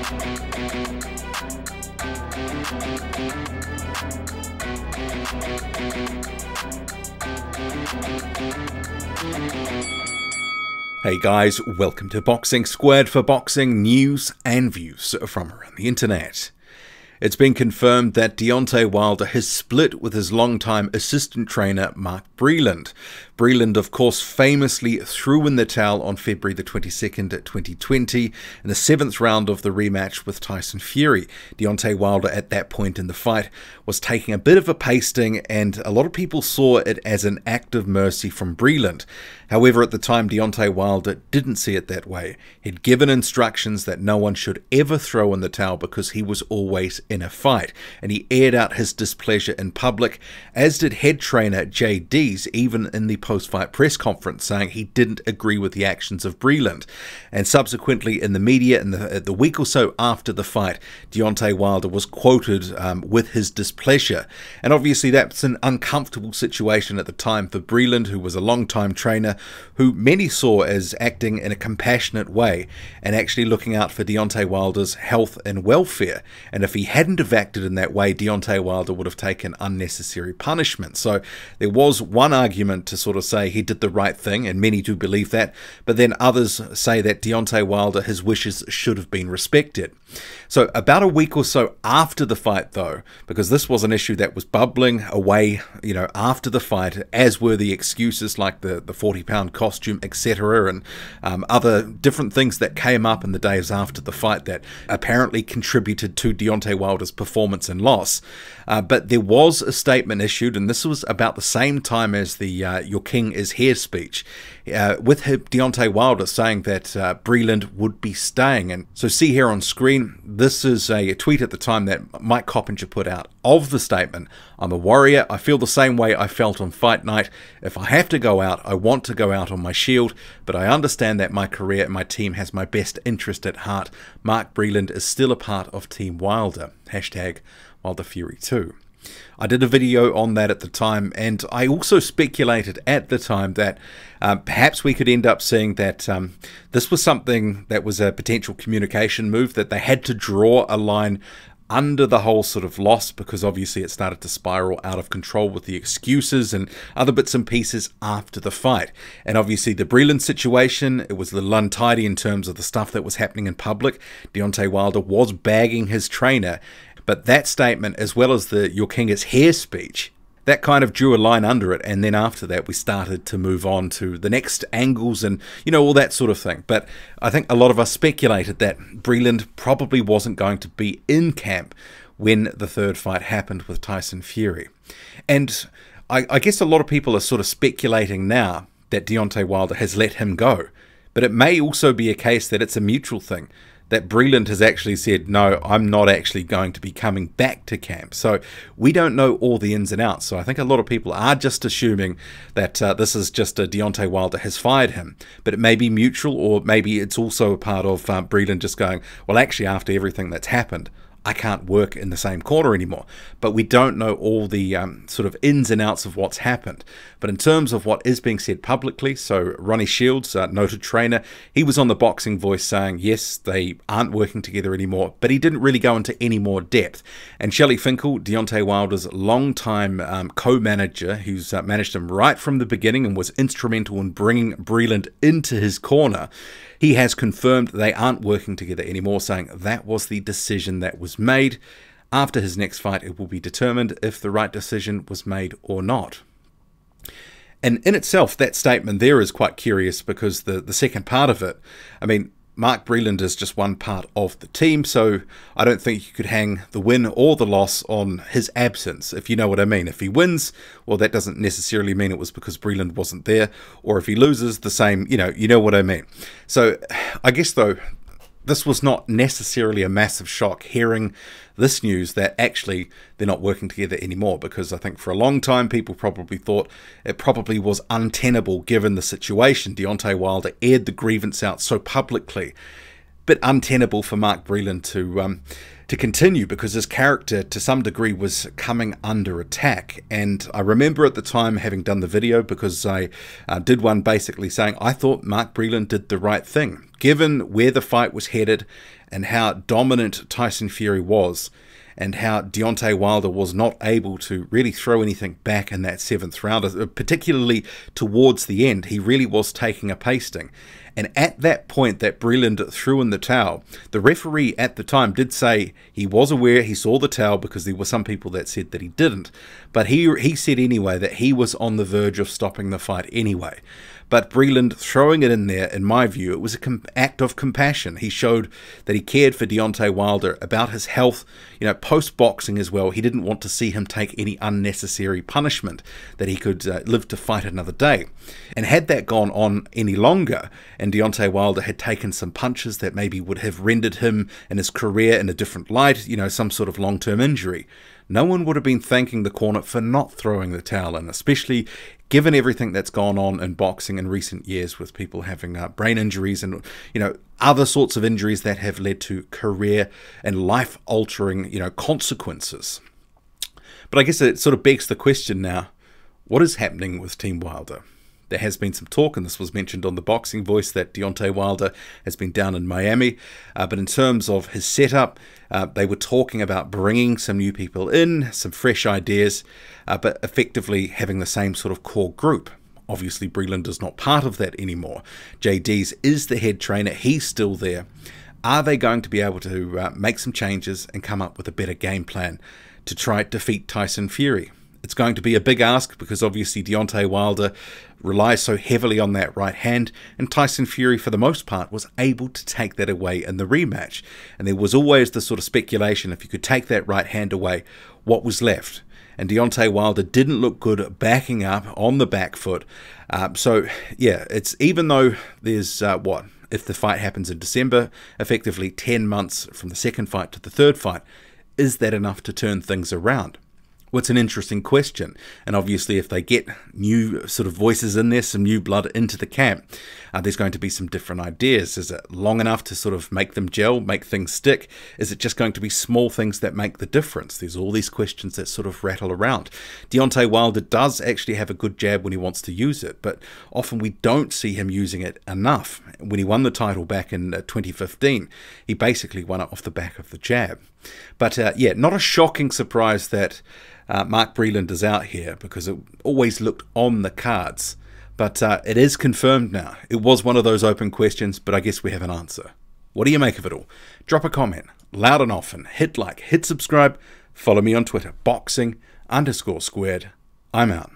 Hey guys, welcome to Boxing Squared for boxing news and views from around the internet. It's been confirmed that Deontay Wilder has split with his longtime assistant trainer Mark Breland. Breland, of course, famously threw in the towel on February the 22nd, 2020 in the 7th round of the rematch with Tyson Fury. Deontay Wilder at that point in the fight was taking a bit of a pasting, and a lot of people saw it as an act of mercy from Breland. However, at the time, Deontay Wilder didn't see it that way. He'd given instructions that no one should ever throw in the towel because he was always in a fight, and he aired out his displeasure in public, as did head trainer Jay Dees, even in the post-fight press conference, saying he didn't agree with the actions of Breland. And subsequently in the media, in the week or so after the fight, Deontay Wilder was quoted with his displeasure. And obviously that's an uncomfortable situation at the time for Breland, who was a long-time trainer, who many saw as acting in a compassionate way and actually looking out for Deontay Wilder's health and welfare. And if he hadn't have acted in that way, Deontay Wilder would have taken unnecessary punishment. So there was one argument to sort of say he did the right thing, and many do believe that, but then others say that Deontay Wilder, his wishes should have been respected. So about a week or so after the fight, though, because this was an issue that was bubbling away, after the fight, as were the excuses like the 40-pound costume, etc., and other different things that came up in the days after the fight that apparently contributed to Deontay Wilder's performance and loss. But there was a statement issued, and this was about the same time as the "Your King is Here" speech, with Deontay Wilder saying that Breland would be staying. And so see here on screen, this is a tweet at the time that Mike Coppinger put out of the statement. "I'm a warrior. I feel the same way I felt on fight night. If I have to go out, I want to go out on my shield, but I understand that my career and my team has my best interest at heart. Mark Breland is still a part of Team Wilder. Hashtag Wilder Fury 2. I did a video on that at the time, and I also speculated at the time that perhaps we could end up seeing that this was something that was a potential communication move, that they had to draw a line under the whole sort of loss, because obviously it started to spiral out of control with the excuses and other bits and pieces after the fight. And obviously the Breland situation, it was a little untidy in terms of the stuff that was happening in public. Deontay Wilder was bagging his trainer, but that statement, as well as the "Your King is Here" speech, that kind of drew a line under it. And then after that, we started to move on to the next angles and, all that sort of thing. But I think a lot of us speculated that Breland probably wasn't going to be in camp when the third fight happened with Tyson Fury. And I guess a lot of people are sort of speculating now that Deontay Wilder has let him go. But it may also be a case that it's a mutual thing, that Breland has actually said, no, I'm not actually going to be coming back to camp. So we don't know all the ins and outs. So I think a lot of people are just assuming that this is just a Deontay Wilder has fired him. But it may be mutual, or maybe it's also a part of Breland just going, well, actually, after everything that's happened, I can't work in the same corner anymore. But we don't know all the sort of ins and outs of what's happened. But in terms of what is being said publicly, so Ronnie Shields, noted trainer, he was on the Boxing Voice saying, yes, they aren't working together anymore, but he didn't really go into any more depth. And Shelly Finkel, Deontay Wilder's longtime co-manager, who's managed him right from the beginning and was instrumental in bringing Breland into his corner, he has confirmed they aren't working together anymore, saying that was the decision that was made. After his next fight, it will be determined if the right decision was made or not. And in itself, that statement there is quite curious, because the second part of it, I mean, Mark Breland is just one part of the team, so I don't think you could hang the win or the loss on his absence, if you know what I mean. If he wins, well, that doesn't necessarily mean it was because Breland wasn't there, or if he loses, the same, you know what I mean. So I guess, though, this was not necessarily a massive shock hearing this news that actually they're not working together anymore, because I think for a long time people probably thought it probably was untenable given the situation. Deontay Wilder aired the grievance out so publicly, but untenable for Mark Breland to continue, because his character to some degree was coming under attack. And I remember at the time having done the video, because I did one basically saying I thought Mark Breland did the right thing, given where the fight was headed and how dominant Tyson Fury was, and how Deontay Wilder was not able to really throw anything back in that 7th round, particularly towards the end. He really was taking a pasting. And at that point that Breland threw in the towel, the referee at the time did say he was aware, he saw the towel, because there were some people that said that he didn't. But he said anyway that he was on the verge of stopping the fight anyway. But Breland throwing it in there, in my view, it was an act of compassion. He showed that he cared for Deontay Wilder, about his health, post-boxing as well. He didn't want to see him take any unnecessary punishment, that he could live to fight another day. And had that gone on any longer, and Deontay Wilder had taken some punches that maybe would have rendered him and his career in a different light, some sort of long-term injury, no one would have been thanking the corner for not throwing the towel in, especially given everything that's gone on in boxing in recent years, with people having brain injuries and, other sorts of injuries that have led to career and life-altering, consequences. But I guess it sort of begs the question now, what is happening with Team Wilder? There has been some talk, and this was mentioned on the Boxing Voice, that Deontay Wilder has been down in Miami. But in terms of his setup, they were talking about bringing some new people in, some fresh ideas, but effectively having the same sort of core group. Obviously, Breland is not part of that anymore. JD's is the head trainer. He's still there. Are they going to be able to make some changes and come up with a better game plan to try to defeat Tyson Fury? It's going to be a big ask, because obviously Deontay Wilder relies so heavily on that right hand, and Tyson Fury, for the most part, was able to take that away in the rematch. And there was always the sort of speculation, if you could take that right hand away, what was left? And Deontay Wilder didn't look good backing up on the back foot. So, yeah, it's, even though there's, if the fight happens in December, effectively 10 months from the second fight to the third fight, is that enough to turn things around? Well, it's an interesting question, and obviously if they get new sort of voices in there, some new blood into the camp, there's going to be some different ideas. Is it long enough to sort of make them gel, make things stick? Is it just going to be small things that make the difference? There's all these questions that sort of rattle around. Deontay Wilder does actually have a good jab when he wants to use it, but often we don't see him using it enough. When he won the title back in 2015, he basically won it off the back of the jab. But yeah, not a shocking surprise that Mark Breland is out here, because it always looked on the cards. But it is confirmed now. It was one of those open questions, but I guess we have an answer. What do you make of it all? Drop a comment, loud and often. Hit like, hit subscribe. Follow me on Twitter, boxing_squared. I'm out.